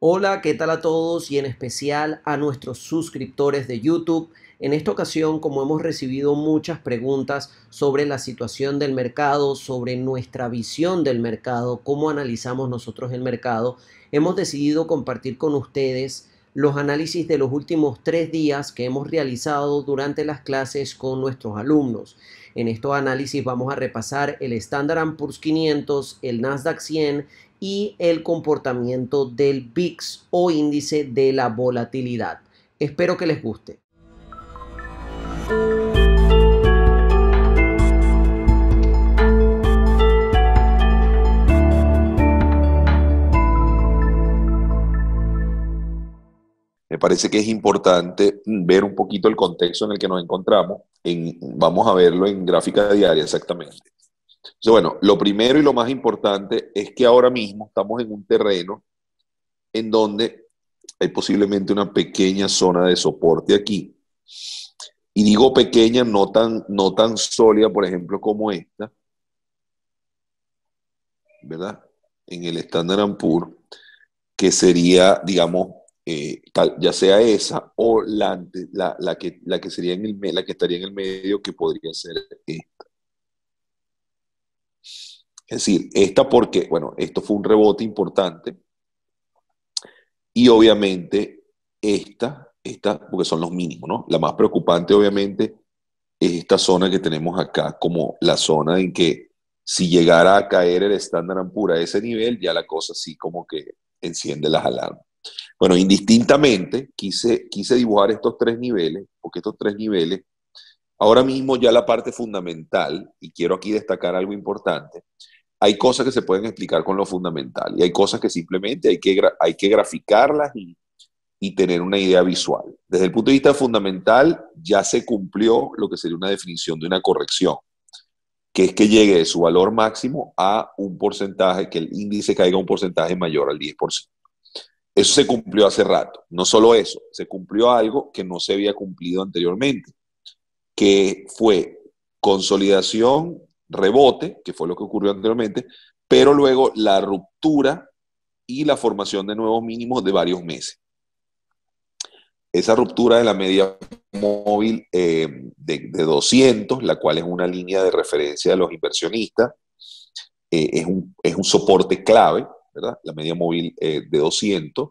Hola, ¿qué tal a todos y en especial a nuestros suscriptores de YouTube? En esta ocasión, como hemos recibido muchas preguntas sobre la situación del mercado, sobre nuestra visión del mercado, cómo analizamos nosotros el mercado, hemos decidido compartir con ustedes los análisis de los últimos 3 días que hemos realizado durante las clases con nuestros alumnos. En estos análisis vamos a repasar el Standard Poor's 500, el Nasdaq 100 y el comportamiento del VIX o índice de la volatilidad. Espero que les guste. Me parece que es importante ver un poquito el contexto en el que nos encontramos. Vamos a verlo en gráfica diaria exactamente. Entonces, bueno, lo primero y lo más importante es que ahora mismo estamos en un terreno en donde hay posiblemente una pequeña zona de soporte aquí. Y digo pequeña, no tan sólida, por ejemplo, como esta, ¿verdad? En el Standard Poor's, que sería, digamos, ya sea esa o la que sería la que estaría en el medio, que podría ser esta. Es decir, esta porque, bueno, esto fue un rebote importante y obviamente esta, porque son los mínimos, ¿no? La más preocupante, obviamente, es esta zona que tenemos acá, como la zona en que si llegara a caer el Standard Poor's a ese nivel, ya la cosa sí como que enciende las alarmas. Bueno, indistintamente, quise dibujar estos tres niveles, porque estos tres niveles, ahora mismo ya la parte fundamental, y quiero aquí destacar algo importante, hay cosas que se pueden explicar con lo fundamental y hay cosas que simplemente hay que graficarlas y tener una idea visual. Desde el punto de vista fundamental, ya se cumplió lo que sería una definición de una corrección, que es que llegue de su valor máximo a un porcentaje, que el índice caiga a un porcentaje mayor al 10%. Eso se cumplió hace rato. No solo eso, se cumplió algo que no se había cumplido anteriormente, que fue consolidación, rebote, que fue lo que ocurrió anteriormente, pero luego la ruptura y la formación de nuevos mínimos de varios meses. Esa ruptura de la media móvil de 200, la cual es una línea de referencia de los inversionistas, es un soporte clave, ¿verdad? La media móvil de 200.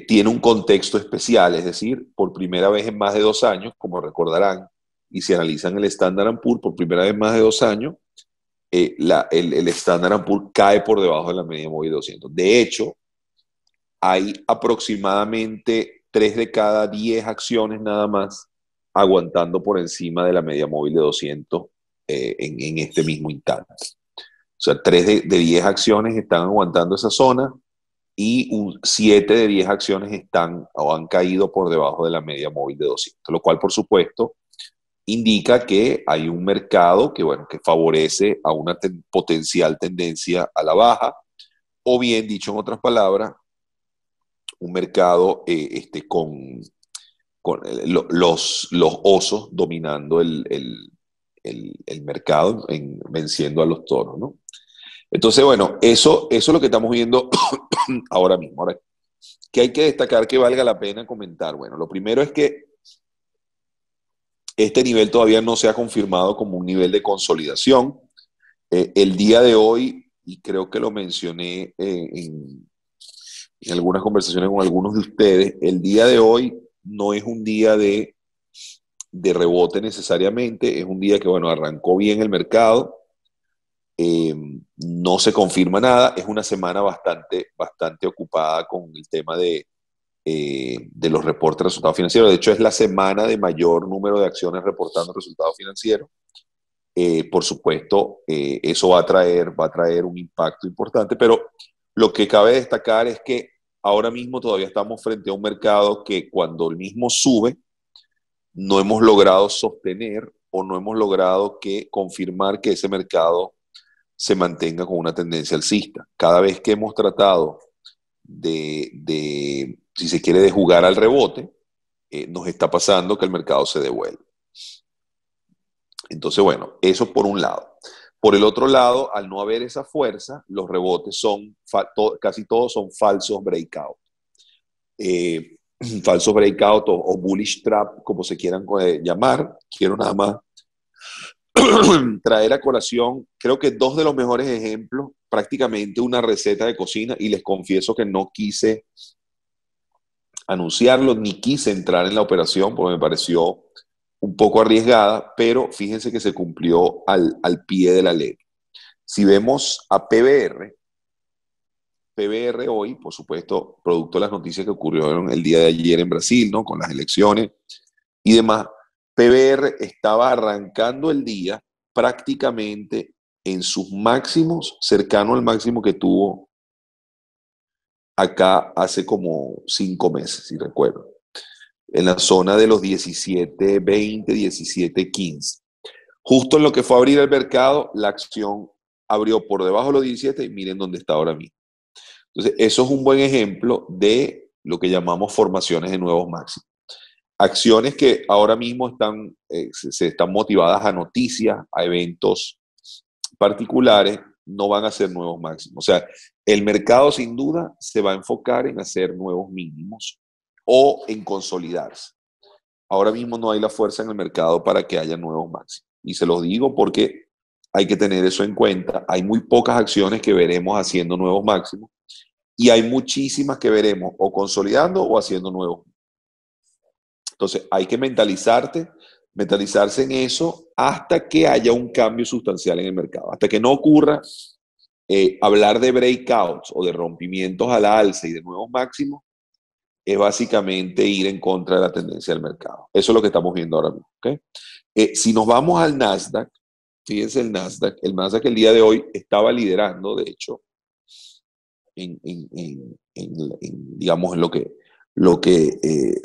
Tiene un contexto especial, es decir, por primera vez en más de 2 años, como recordarán, y si analizan el Standard Poor's, por primera vez en más de 2 años, el Standard Poor's cae por debajo de la media móvil de 200. De hecho, hay aproximadamente 3 de cada 10 acciones nada más aguantando por encima de la media móvil de 200 en este mismo instante. O sea, 3 de 10 acciones están aguantando esa zona y 7 de 10 acciones están o han caído por debajo de la media móvil de 200, lo cual, por supuesto, indica que hay un mercado que, bueno, que favorece a una potencial tendencia a la baja, o bien, dicho en otras palabras, un mercado con los osos dominando el mercado, venciendo a los toros, ¿no? Entonces, bueno, eso es lo que estamos viendo ahora mismo. Ahora, ¿qué hay que destacar que valga la pena comentar? Bueno, lo primero es que este nivel todavía no se ha confirmado como un nivel de consolidación. El día de hoy, y creo que lo mencioné en algunas conversaciones con algunos de ustedes, el día de hoy no es un día de rebote necesariamente, es un día que, bueno, arrancó bien el mercado, eh, no se confirma nada, es una semana bastante ocupada con el tema de los reportes de resultados financieros. De hecho, es la semana de mayor número de acciones reportando resultados financieros. Por supuesto, eso va a traer un impacto importante, pero lo que cabe destacar es que ahora mismo todavía estamos frente a un mercado que cuando el mismo sube, no hemos logrado sostener o no hemos logrado confirmar que ese mercado se mantenga con una tendencia alcista. Cada vez que hemos tratado si se quiere, de jugar al rebote, nos está pasando que el mercado se devuelve. Entonces, bueno, eso por un lado. Por el otro lado, al no haber esa fuerza, los rebotes son, casi todos son falsos breakout. Falsos breakout o bullish trap, como se quieran llamar. Quiero nada más traer a colación, creo que dos de los mejores ejemplos, prácticamente una receta de cocina, y les confieso que no quise anunciarlo, ni quise entrar en la operación porque me pareció un poco arriesgada, pero fíjense que se cumplió al pie de la ley. Si vemos a PBR hoy, por supuesto, producto de las noticias que ocurrieron el día de ayer en Brasil, ¿no? Con las elecciones y demás, PBR estaba arrancando el día prácticamente en sus máximos, cercano al máximo que tuvo acá hace como 5 meses, si recuerdo, en la zona de los 17.20, 17.15. Justo en lo que fue a abrir el mercado, la acción abrió por debajo de los 17 y miren dónde está ahora mismo. Entonces, eso es un buen ejemplo de lo que llamamos formaciones de nuevos máximos. Acciones que ahora mismo se están motivadas a noticias, a eventos particulares, no van a ser nuevos máximos. O sea, el mercado sin duda se va a enfocar en hacer nuevos mínimos o en consolidarse. Ahora mismo no hay la fuerza en el mercado para que haya nuevos máximos. Y se los digo porque hay que tener eso en cuenta. Hay muy pocas acciones que veremos haciendo nuevos máximos y hay muchísimas que veremos o consolidando o haciendo nuevos. Entonces hay que mentalizarse en eso hasta que haya un cambio sustancial en el mercado. Hasta que no ocurra hablar de breakouts o de rompimientos a la alza y de nuevos máximos, es básicamente ir en contra de la tendencia del mercado. Eso es lo que estamos viendo ahora mismo. ¿Okay? Si nos vamos al Nasdaq, fíjense el Nasdaq el día de hoy estaba liderando, de hecho, digamos, en lo que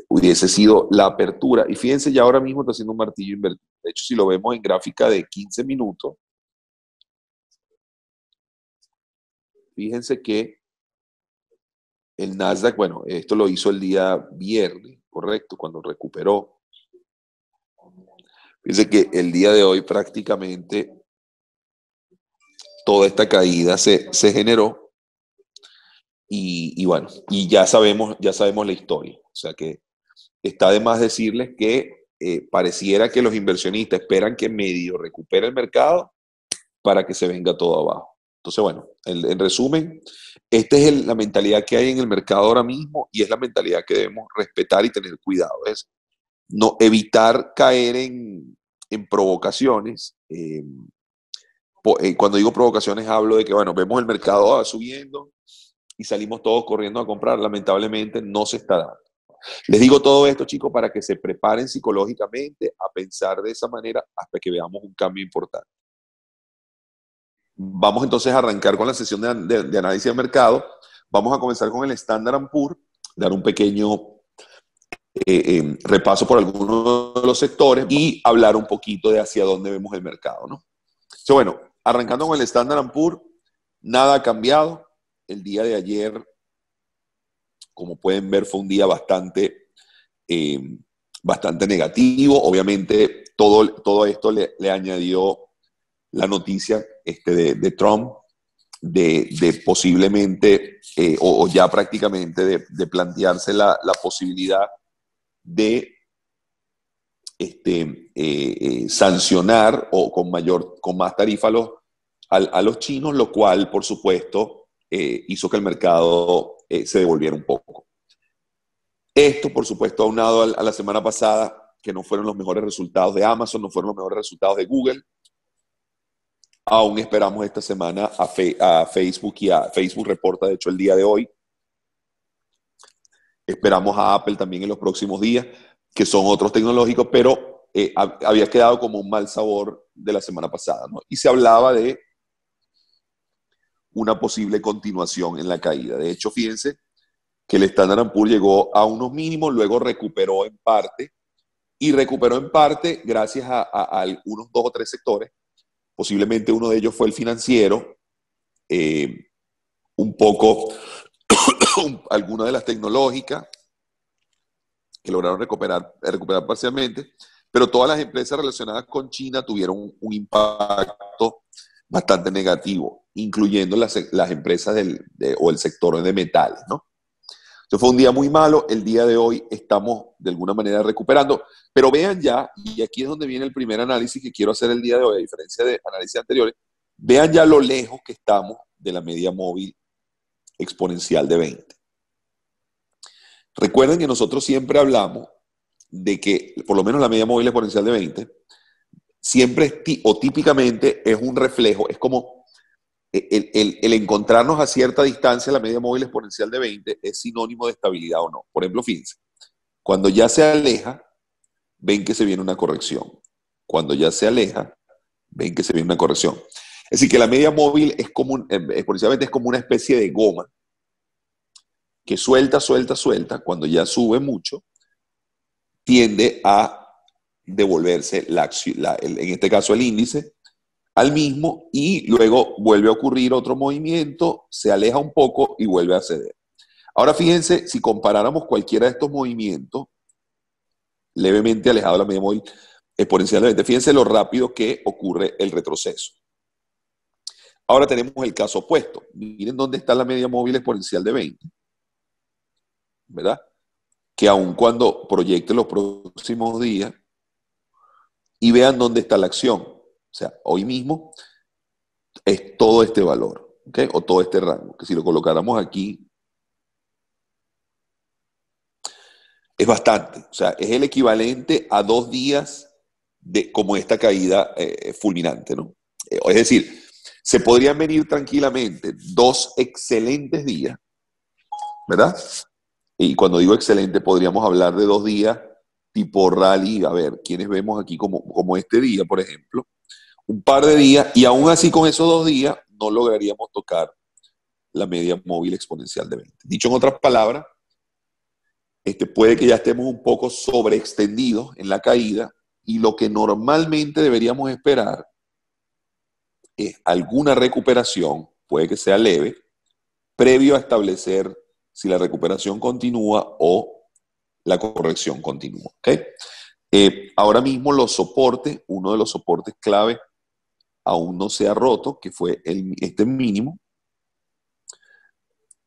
hubiese sido la apertura. Y fíjense, ya ahora mismo está haciendo un martillo invertido. De hecho, si lo vemos en gráfica de 15 minutos, fíjense que el Nasdaq, bueno, esto lo hizo el día viernes, correcto, cuando recuperó. Fíjense que el día de hoy prácticamente toda esta caída se generó. Y bueno, y ya sabemos la historia. O sea que está de más decirles que pareciera que los inversionistas esperan que medio recupere el mercado para que se venga todo abajo. Entonces, bueno, en resumen, esta es la mentalidad que hay en el mercado ahora mismo y es la mentalidad que debemos respetar y tener cuidado. Es no evitar caer en provocaciones. Cuando digo provocaciones hablo de que, bueno, vemos el mercado subiendo y salimos todos corriendo a comprar. Lamentablemente no se está dando. Les digo todo esto, chicos, para que se preparen psicológicamente a pensar de esa manera hasta que veamos un cambio importante. Vamos entonces a arrancar con la sesión de análisis de mercado. Vamos a comenzar con el Standard & Poor's, dar un pequeño repaso por algunos de los sectores y hablar un poquito de hacia dónde vemos el mercado, ¿no? Entonces, bueno, arrancando con el Standard & Poor's, nada ha cambiado. El día de ayer, como pueden ver, fue un día bastante negativo. Obviamente, todo esto le añadió la noticia de Trump de posiblemente, o ya prácticamente, de plantearse la posibilidad de sancionar o con más tarifa a los chinos, lo cual, por supuesto, hizo que el mercado se devolviera un poco. Esto, por supuesto, aunado a la semana pasada, que no fueron los mejores resultados de Amazon, no fueron los mejores resultados de Google. Aún esperamos esta semana a Facebook, y Facebook reporta, de hecho, el día de hoy. Esperamos a Apple también en los próximos días, que son otros tecnológicos, pero había quedado como un mal sabor de la semana pasada, ¿no? Y se hablaba de una posible continuación en la caída. De hecho, fíjense que el Standard & Poor's llegó a unos mínimos, luego recuperó en parte, gracias a algunos 2 o 3 sectores. Posiblemente uno de ellos fue el financiero, un poco algunas de las tecnológicas que lograron recuperar parcialmente, pero todas las empresas relacionadas con China tuvieron un impacto bastante negativo, incluyendo las empresas o el sector de metales, ¿no? Entonces fue un día muy malo, el día de hoy estamos de alguna manera recuperando, pero vean ya, y aquí es donde viene el primer análisis que quiero hacer el día de hoy, a diferencia de análisis anteriores, vean ya lo lejos que estamos de la media móvil exponencial de 20. Recuerden que nosotros siempre hablamos de que, por lo menos la media móvil exponencial de 20, siempre o típicamente es un reflejo, es como el encontrarnos a cierta distancia, la media móvil exponencial de 20 es sinónimo de estabilidad o no. Por ejemplo, fíjense, cuando ya se aleja, ven que se viene una corrección. Cuando ya se aleja, ven que se viene una corrección. Es decir, que la media móvil es como exponencialmente es como una especie de goma que suelta, suelta, suelta. Cuando ya sube mucho, tiende a devolverse en este caso el índice, al mismo, y luego vuelve a ocurrir otro movimiento, se aleja un poco y vuelve a ceder. Ahora fíjense, si comparáramos cualquiera de estos movimientos, levemente alejado de la media móvil exponencialmente, fíjense lo rápido que ocurre el retroceso. Ahora tenemos el caso opuesto. Miren dónde está la media móvil exponencial de 20, ¿verdad? Que aun cuando proyecte los próximos días y vean dónde está la acción. O sea, hoy mismo es todo este valor, ¿ok? O todo este rango, que si lo colocáramos aquí, es bastante. O sea, es el equivalente a 2 días de como esta caída fulminante, ¿no? Es decir, se podrían venir tranquilamente 2 excelentes días, ¿verdad? Y cuando digo excelente, podríamos hablar de 2 días tipo rally, a ver, ¿quiénes vemos aquí como este día, por ejemplo? Un par de días, y aún así con esos 2 días no lograríamos tocar la media móvil exponencial de 20. Dicho en otras palabras, puede que ya estemos un poco sobreextendidos en la caída, y lo que normalmente deberíamos esperar es alguna recuperación, puede que sea leve, previo a establecer si la recuperación continúa o la corrección continúa. ¿Okay? Ahora mismo los soportes, uno de los soportes clave aún no se ha roto, que fue este mínimo.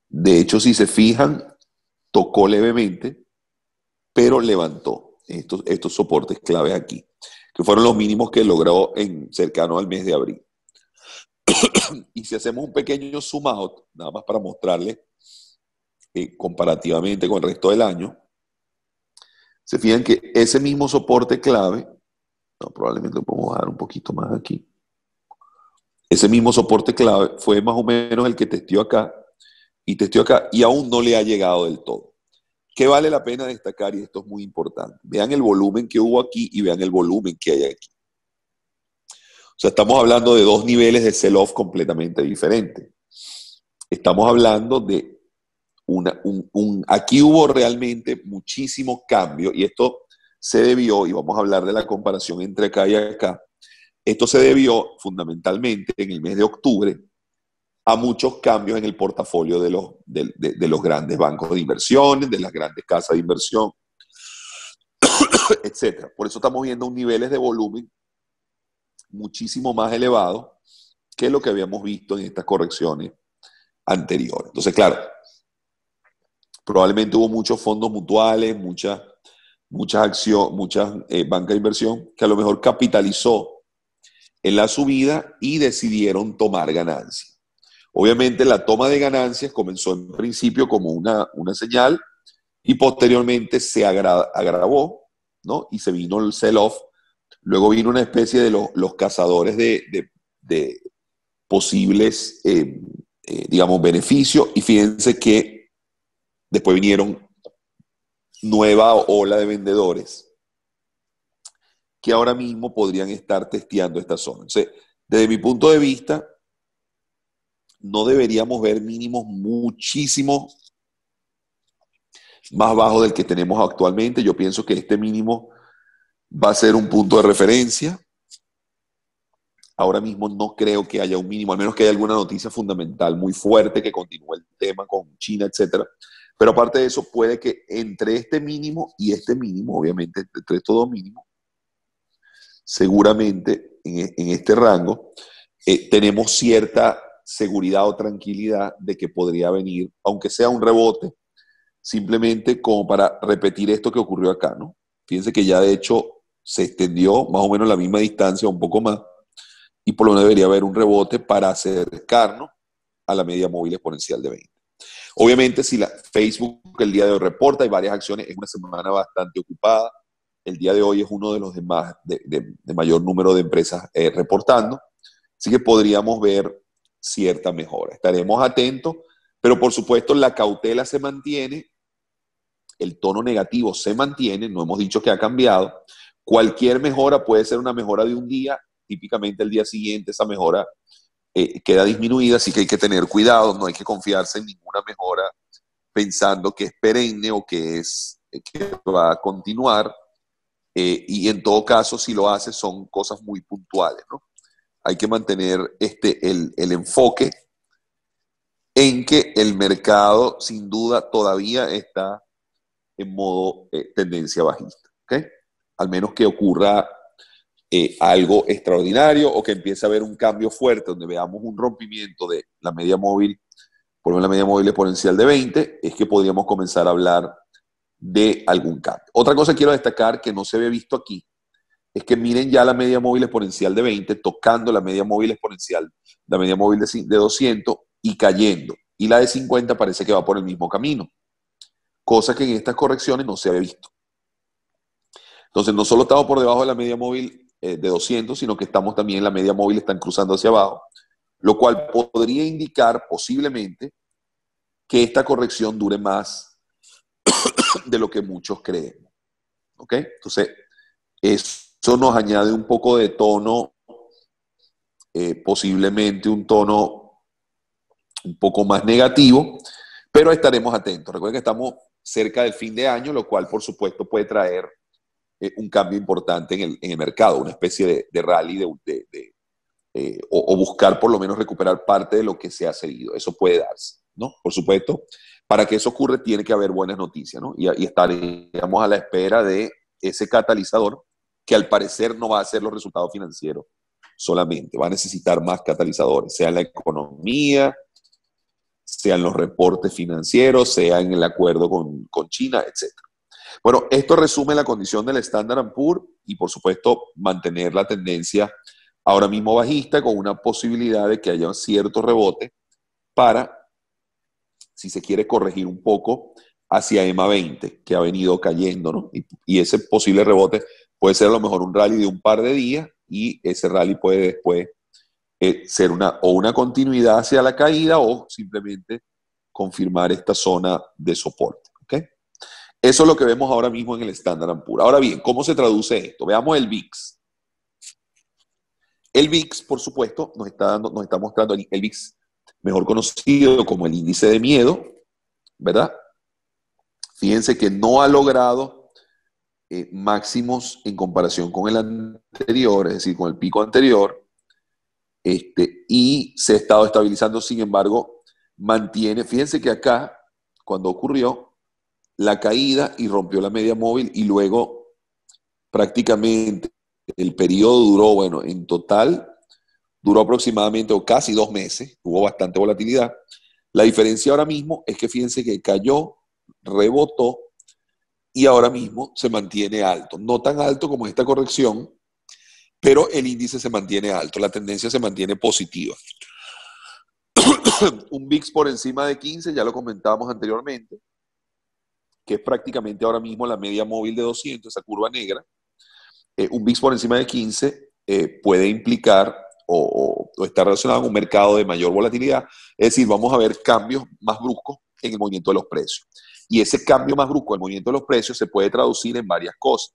De hecho, si se fijan, tocó levemente, pero levantó estos soportes claves aquí, que fueron los mínimos que logró cercano al mes de abril. Y si hacemos un pequeño zoom out, nada más para mostrarles comparativamente con el resto del año, se fijan que ese mismo soporte clave, no, probablemente lo podemos bajar un poquito más aquí, ese mismo soporte clave fue más o menos el que testeó acá y aún no le ha llegado del todo. ¿Qué vale la pena destacar? Y esto es muy importante. Vean el volumen que hubo aquí y vean el volumen que hay aquí. O sea, estamos hablando de 2 niveles de sell-off completamente diferentes. Estamos hablando de aquí hubo realmente muchísimo cambio y esto se debió, y vamos a hablar de la comparación entre acá y acá, esto se debió fundamentalmente en el mes de octubre a muchos cambios en el portafolio de los grandes bancos de inversiones, de las grandes casas de inversión, etc. Por eso estamos viendo niveles de volumen muchísimo más elevados que lo que habíamos visto en estas correcciones anteriores. Entonces, claro, probablemente hubo muchos fondos mutuales, muchas acciones, muchas bancas de inversión que a lo mejor capitalizó en la subida y decidieron tomar ganancias. Obviamente la toma de ganancias comenzó en principio como una señal y posteriormente se agravó, ¿no? Y se vino el sell-off. Luego vino una especie de los cazadores de posibles, digamos, beneficios, y fíjense que después vinieron nueva ola de vendedores que ahora mismo podrían estar testeando esta zona. Entonces, desde mi punto de vista, no deberíamos ver mínimos muchísimo más bajos del que tenemos actualmente. Yo pienso que este mínimo va a ser un punto de referencia. Ahora mismo no creo que haya un mínimo, al menos que haya alguna noticia fundamental muy fuerte que continúe el tema con China, etcétera. Pero aparte de eso, puede que entre este mínimo y este mínimo, obviamente entre estos 2 mínimos, seguramente en este rango, tenemos cierta seguridad o tranquilidad de que podría venir, aunque sea un rebote, simplemente como para repetir esto que ocurrió acá, ¿no? Fíjense que ya de hecho se extendió más o menos la misma distancia, un poco más, y por lo menos debería haber un rebote para acercarnos a la media móvil exponencial de 20. Obviamente, si Facebook el día de hoy reporta, hay varias acciones, es una semana bastante ocupada. El día de hoy es uno de los de mayor número de empresas reportando. Así que podríamos ver cierta mejora. Estaremos atentos, pero por supuesto la cautela se mantiene, el tono negativo se mantiene, no hemos dicho que ha cambiado. Cualquier mejora puede ser una mejora de un día, típicamente el día siguiente esa mejora queda disminuida, así que hay que tener cuidado, no hay que confiarse en ninguna mejora pensando que es perenne o que va a continuar, y en todo caso, si lo hace, son cosas muy puntuales, ¿no? Hay que mantener el enfoque en que el mercado, sin duda, todavía está en modo tendencia bajista, ¿ok? Al menos que ocurra algo extraordinario o que empiece a haber un cambio fuerte donde veamos un rompimiento de la media móvil, por lo menos la media móvil exponencial de 20, es que podríamos comenzar a hablar de algún cambio. Otra cosa que quiero destacar que no se había visto aquí es que miren ya la media móvil exponencial de 20 tocando la media móvil exponencial, la media móvil de 200 y cayendo. Y la de 50 parece que va por el mismo camino, cosa que en estas correcciones no se había visto. Entonces, no solo estamos por debajo de la media móvil de 200, sino que estamos también, la media móvil están cruzando hacia abajo, lo cual podría indicar posiblemente que esta corrección dure más de lo que muchos creen. ¿Ok? Entonces, eso nos añade un poco de tono, posiblemente un tono un poco más negativo, pero estaremos atentos. Recuerden que estamos cerca del fin de año, lo cual, por supuesto, puede traer un cambio importante en el mercado, una especie de rally o buscar por lo menos recuperar parte de lo que se ha cedido. Eso puede darse, ¿no? Por supuesto, para que eso ocurra tiene que haber buenas noticias, ¿no? Y estaríamos a la espera de ese catalizador que al parecer no va a ser los resultados financieros solamente, va a necesitar más catalizadores, sea en la economía, sea en los reportes financieros, sea en el acuerdo con China, etc. Bueno, esto resume la condición del Standard & Poor's y, por supuesto, mantener la tendencia ahora mismo bajista con una posibilidad de que haya un cierto rebote para, si se quiere, corregir un poco hacia EMA 20, que ha venido cayendo, ¿no? Y ese posible rebote puede ser a lo mejor un rally de un par de días y ese rally puede después ser una continuidad hacia la caída o simplemente confirmar esta zona de soporte, ¿ok? Eso es lo que vemos ahora mismo en el Standard & Poor's. Ahora bien, ¿cómo se traduce esto? Veamos el VIX. El VIX, por supuesto, nos está mostrando el VIX, mejor conocido como el índice de miedo, ¿verdad? Fíjense que no ha logrado máximos en comparación con el anterior, es decir, con el pico anterior, y se ha estado estabilizando, sin embargo, mantiene, fíjense que acá, cuando ocurrió la caída y rompió la media móvil y luego prácticamente el periodo duró, bueno, en total duró aproximadamente o casi 2 meses, hubo bastante volatilidad. La diferencia ahora mismo es que fíjense que cayó, rebotó y ahora mismo se mantiene alto. No tan alto como esta corrección, pero el índice se mantiene alto, la tendencia se mantiene positiva. Un VIX por encima de 15, ya lo comentábamos anteriormente, que es prácticamente ahora mismo la media móvil de 200, esa curva negra. Un VIX por encima de 15 puede implicar o está relacionado con un mercado de mayor volatilidad, es decir, vamos a ver cambios más bruscos en el movimiento de los precios. Y ese cambio más brusco en el movimiento de los precios se puede traducir en varias cosas.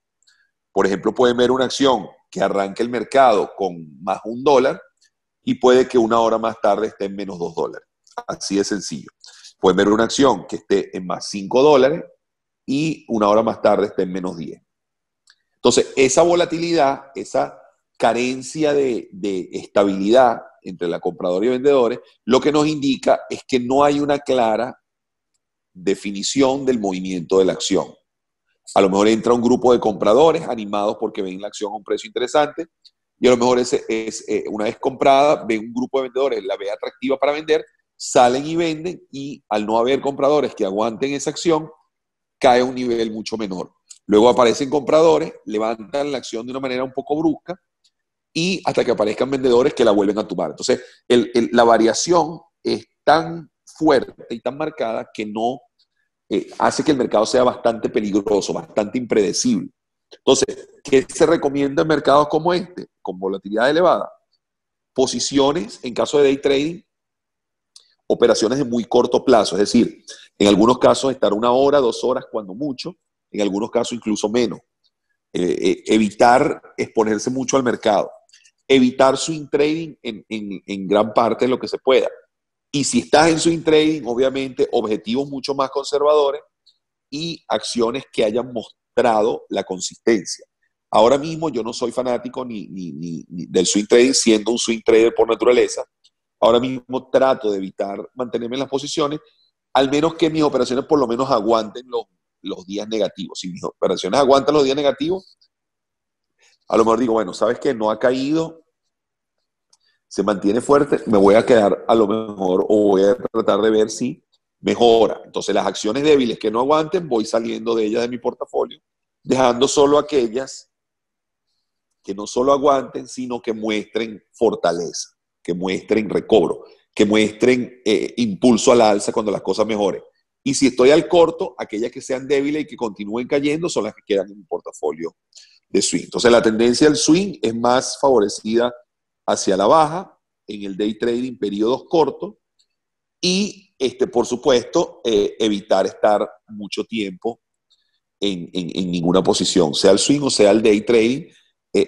Por ejemplo, pueden ver una acción que arranque el mercado con más $1 y puede que una hora más tarde esté en menos $2. Así de sencillo. Pueden ver una acción que esté en más $5 y una hora más tarde esté en menos 10. Entonces, esa volatilidad, esa carencia de estabilidad entre la compradora y vendedores, lo que nos indica es que no hay una clara definición del movimiento de la acción. A lo mejor entra un grupo de compradores animados porque ven la acción a un precio interesante y a lo mejor una vez comprada, ve un grupo de vendedores, la ve atractiva para vender, salen y venden, y al no haber compradores que aguanten esa acción, cae a un nivel mucho menor. Luego aparecen compradores, levantan la acción de una manera un poco brusca, y hasta que aparezcan vendedores que la vuelven a tumbar. Entonces, la variación es tan fuerte y tan marcada que no hace que el mercado sea bastante peligroso, bastante impredecible. Entonces, ¿qué se recomienda en mercados como este, con volatilidad elevada? Posiciones, en caso de day trading, operaciones de muy corto plazo, es decir, en algunos casos estar 1 hora, 2 horas, cuando mucho, en algunos casos incluso menos. Evitar exponerse mucho al mercado. Evitar swing trading en gran parte de lo que se pueda. Y si estás en swing trading, obviamente, objetivos mucho más conservadores y acciones que hayan mostrado la consistencia. Ahora mismo yo no soy fanático ni del swing trading, siendo un swing trader por naturaleza. Ahora mismo trato de evitar mantenerme en las posiciones, al menos que mis operaciones por lo menos aguanten los días negativos. Si mis operaciones aguantan los días negativos, a lo mejor digo, bueno, ¿sabes qué? No ha caído, se mantiene fuerte, me voy a quedar a lo mejor, o voy a tratar de ver si mejora. Entonces, las acciones débiles que no aguanten, voy saliendo de ellas de mi portafolio, dejando solo aquellas que no solo aguanten, sino que muestren fortaleza, que muestren recobro, que muestren impulso a la alza cuando las cosas mejoren. Y si estoy al corto, aquellas que sean débiles y que continúen cayendo son las que quedan en mi portafolio de swing. Entonces, la tendencia del swing es más favorecida hacia la baja en el day trading, periodos cortos, y por supuesto, evitar estar mucho tiempo en ninguna posición, sea el swing o sea el day trading.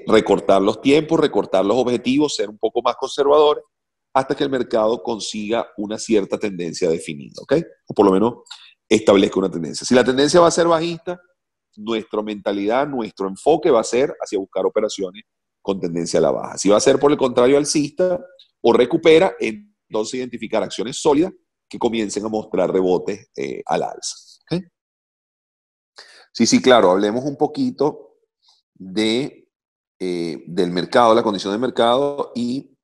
Recortar los tiempos, recortar los objetivos, ser un poco más conservadores hasta que el mercado consiga una cierta tendencia definida, ¿ok? O por lo menos establezca una tendencia. Si la tendencia va a ser bajista, nuestra mentalidad, nuestro enfoque va a ser hacia buscar operaciones con tendencia a la baja. Si va a ser por el contrario alcista o recupera, entonces identificar acciones sólidas que comiencen a mostrar rebotes al alza. ¿Okay? Sí, claro, hablemos un poquito del mercado, la condición del mercado, y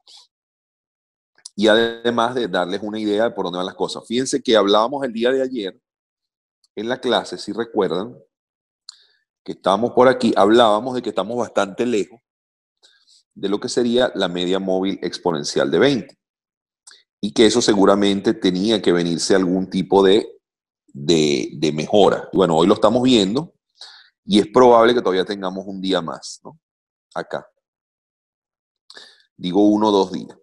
además de darles una idea de por dónde van las cosas. Fíjense que hablábamos el día de ayer en la clase, si recuerdan, que estábamos por aquí, hablábamos de que estamos bastante lejos de lo que sería la media móvil exponencial de 20, y que eso seguramente tenía que venirse algún tipo de mejora. Y bueno, hoy lo estamos viendo y es probable que todavía tengamos un día más, ¿no? Acá. Digo 1 o 2 días.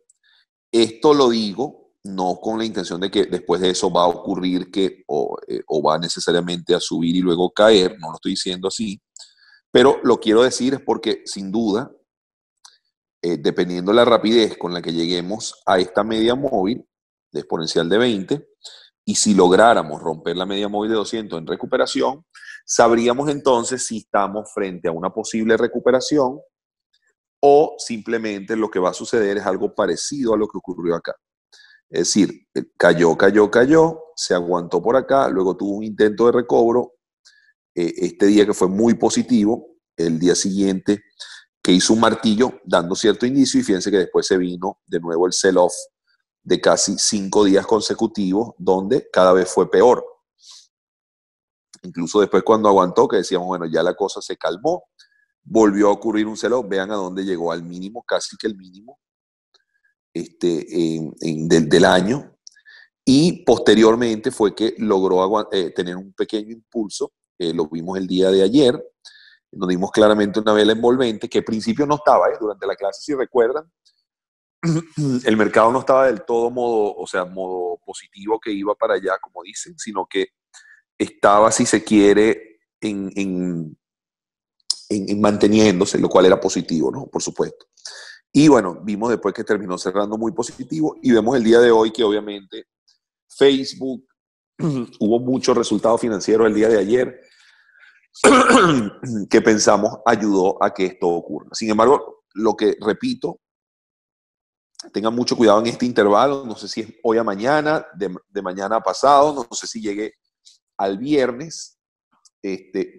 Esto lo digo no con la intención de que después de eso va a ocurrir que o va necesariamente a subir y luego caer, no lo estoy diciendo así, pero lo quiero decir es porque sin duda, dependiendo de la rapidez con la que lleguemos a esta media móvil de exponencial de 20, y si lográramos romper la media móvil de 200 en recuperación, sabríamos entonces si estamos frente a una posible recuperación o simplemente lo que va a suceder es algo parecido a lo que ocurrió acá. Es decir, cayó, se aguantó por acá, luego tuvo un intento de recobro, este día que fue muy positivo, el día siguiente que hizo un martillo dando cierto indicio, y fíjense que después se vino de nuevo el sell-off de casi 5 días consecutivos, donde cada vez fue peor. Incluso después cuando aguantó, que decíamos, bueno, ya la cosa se calmó, volvió a ocurrir un sell-off, vean a dónde llegó, al mínimo, casi que el mínimo del año, y posteriormente fue que logró tener un pequeño impulso, lo vimos el día de ayer, nos dimos claramente una vela envolvente, que al principio no estaba, durante la clase, si recuerdan, el mercado no estaba del todo modo positivo que iba para allá, como dicen, sino que estaba, si se quiere, en manteniéndose, lo cual era positivo, ¿no? Por supuesto. Y bueno, vimos después que terminó cerrando muy positivo, y vemos el día de hoy que obviamente Facebook, hubo muchos resultados financieros el día de ayer que pensamos ayudó a que esto ocurra. Sin embargo, lo que repito, tengan mucho cuidado en este intervalo, no sé si es hoy a mañana, de mañana a pasado, no sé si llegue al viernes,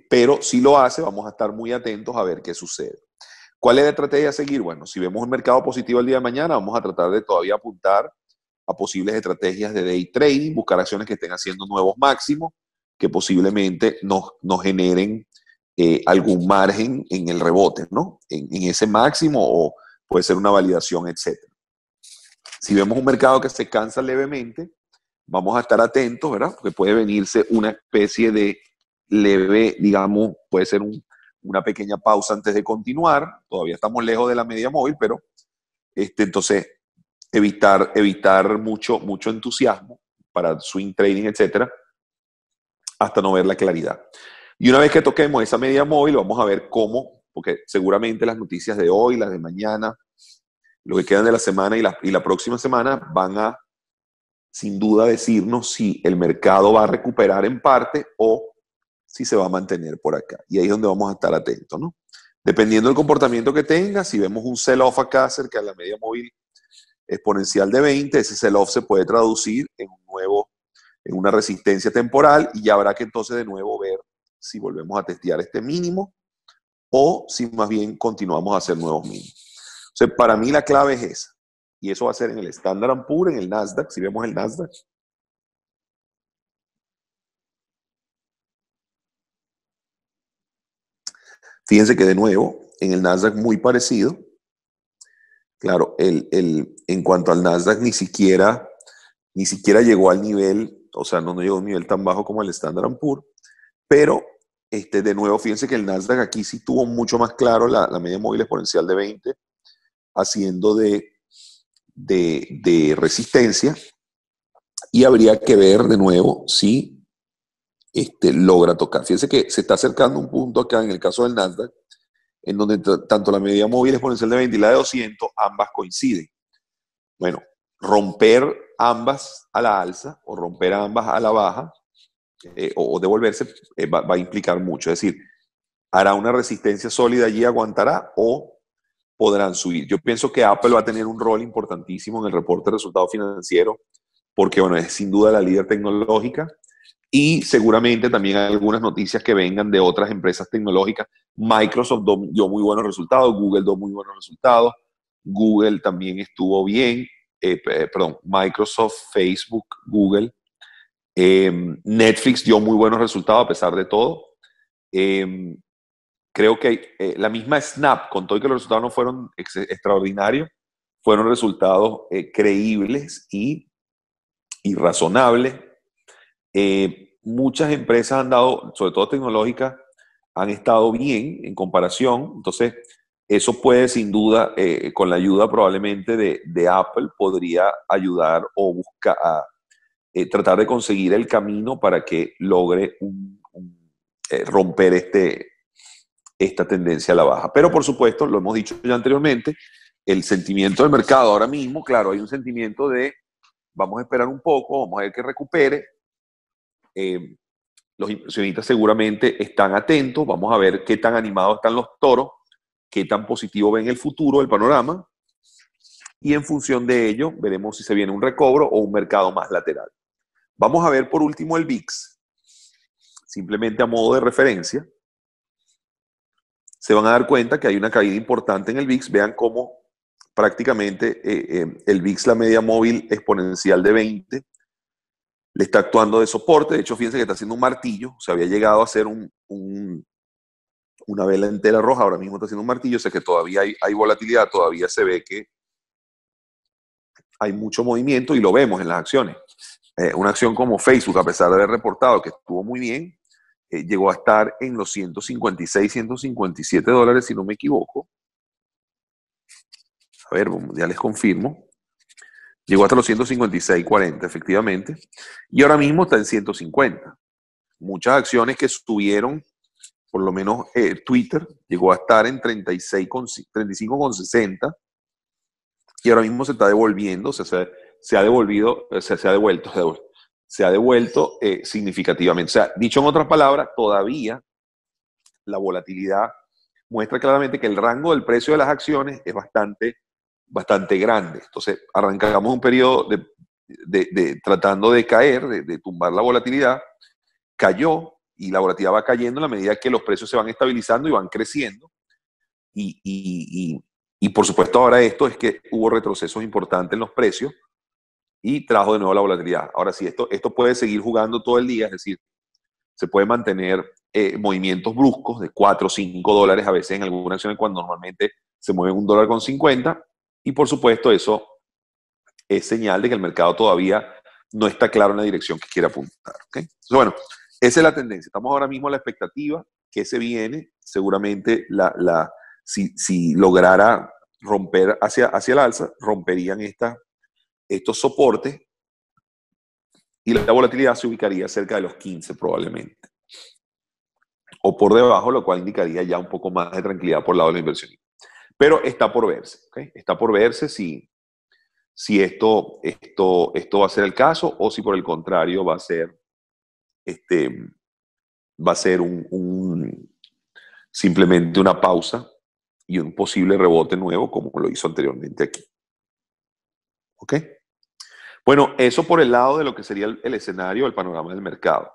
pero si lo hace, vamos a estar muy atentos a ver qué sucede. ¿Cuál es la estrategia a seguir? Bueno, si vemos un mercado positivo el día de mañana, vamos a tratar de todavía apuntar a posibles estrategias de day trading, buscar acciones que estén haciendo nuevos máximos, que posiblemente nos generen algún margen en el rebote, ¿no? En ese máximo, o puede ser una validación, etc. Si vemos un mercado que se cansa levemente, vamos a estar atentos, ¿verdad? Porque puede venirse una especie de leve, digamos, puede ser una pequeña pausa antes de continuar. Todavía estamos lejos de la media móvil, pero entonces evitar mucho entusiasmo para swing trading, etcétera, hasta no ver la claridad. Y una vez que toquemos esa media móvil, vamos a ver cómo, porque seguramente las noticias de hoy, las de mañana, lo que quedan de la semana y la próxima semana van a, sin duda, decirnos si el mercado va a recuperar en parte o si se va a mantener por acá. Y ahí es donde vamos a estar atentos, ¿no? Dependiendo del comportamiento que tenga, si vemos un sell-off acá cerca de la media móvil exponencial de 20, ese sell-off se puede traducir en una resistencia temporal, y ya habrá que entonces de nuevo ver si volvemos a testear este mínimo o si más bien continuamos a hacer nuevos mínimos. O sea, para mí la clave es esa. Y eso va a ser en el Standard & Poor's, en el Nasdaq. Si vemos el Nasdaq, fíjense que de nuevo, en el Nasdaq muy parecido. Claro, en cuanto al Nasdaq ni siquiera llegó al nivel, o sea, no llegó a un nivel tan bajo como el Standard & Poor's, pero de nuevo, fíjense que el Nasdaq aquí sí tuvo mucho más claro la media móvil exponencial de 20, haciendo de resistencia, y habría que ver de nuevo si logra tocar. Fíjense que se está acercando un punto acá en el caso del Nasdaq, en donde tanto la media móvil exponencial de 20 y la de 200, ambas coinciden. Bueno, romper ambas a la alza o romper ambas a la baja, o devolverse, va a implicar mucho. Es decir, hará una resistencia sólida allí, aguantará, o podrán subir. Yo pienso que Apple va a tener un rol importantísimo en el reporte de resultados financieros, porque bueno, es sin duda la líder tecnológica, y seguramente también hay algunas noticias que vengan de otras empresas tecnológicas. Microsoft dio muy buenos resultados, Google dio muy buenos resultados, Google también estuvo bien, Microsoft, Facebook, Google, Netflix dio muy buenos resultados a pesar de todo. Creo que la misma Snap, con todo y que los resultados no fueron extraordinarios, fueron resultados creíbles y razonables. Muchas empresas han dado, sobre todo tecnológicas, han estado bien en comparación. Entonces, eso puede sin duda, con la ayuda probablemente de Apple, podría ayudar o buscar tratar de conseguir el camino para que logre romper esta tendencia a la baja. Pero por supuesto, lo hemos dicho ya anteriormente, el sentimiento del mercado ahora mismo, claro, hay un sentimiento de vamos a esperar un poco, vamos a ver que recupere. Los inversionistas seguramente están atentos, vamos a ver qué tan animados están los toros, qué tan positivo ven el futuro, el panorama, y en función de ello veremos si se viene un recobro o un mercado más lateral. Vamos a ver por último el VIX, simplemente a modo de referencia. Se van a dar cuenta que hay una caída importante en el VIX. Vean cómo prácticamente el VIX, la media móvil exponencial de 20, le está actuando de soporte. De hecho, fíjense que está haciendo un martillo. O sea, había llegado a ser una vela entera roja, ahora mismo está haciendo un martillo. O sea que todavía hay volatilidad, todavía se ve que hay mucho movimiento y lo vemos en las acciones. Una acción como Facebook, a pesar de haber reportado que estuvo muy bien, llegó a estar en los 156, 157 dólares, si no me equivoco. A ver, ya les confirmo. Llegó hasta los 156.40, efectivamente. Y ahora mismo está en 150. Muchas acciones que subieron, por lo menos Twitter, llegó a estar en 35,60. Y ahora mismo se está devolviendo, o sea, se ha devuelto significativamente. O sea, dicho en otras palabras, todavía la volatilidad muestra claramente que el rango del precio de las acciones es bastante grande. Entonces, arrancamos un periodo tratando de caer, de tumbar la volatilidad, cayó, y la volatilidad va cayendo en la medida que los precios se van estabilizando y van creciendo. y por supuesto ahora esto es que hubo retrocesos importantes en los precios y trajo de nuevo la volatilidad. Ahora sí, esto puede seguir jugando todo el día, es decir, se puede mantener movimientos bruscos de 4 o 5 dólares a veces en alguna acción cuando normalmente se mueve $1.50 y por supuesto eso es señal de que el mercado todavía no está claro en la dirección que quiere apuntar. ¿Okay? Entonces, bueno, esa es la tendencia. Estamos ahora mismo a la expectativa que se viene. Seguramente si lograra romper hacia el alza, romperían estos soportes y la volatilidad se ubicaría cerca de los 15 probablemente. O por debajo, lo cual indicaría ya un poco más de tranquilidad por el lado de la inversión. Pero está por verse. ¿Okay? Está por verse si esto va a ser el caso o si por el contrario va a ser simplemente una pausa y un posible rebote nuevo como lo hizo anteriormente aquí. ¿Ok? Bueno, eso por el lado de lo que sería el escenario, el panorama del mercado.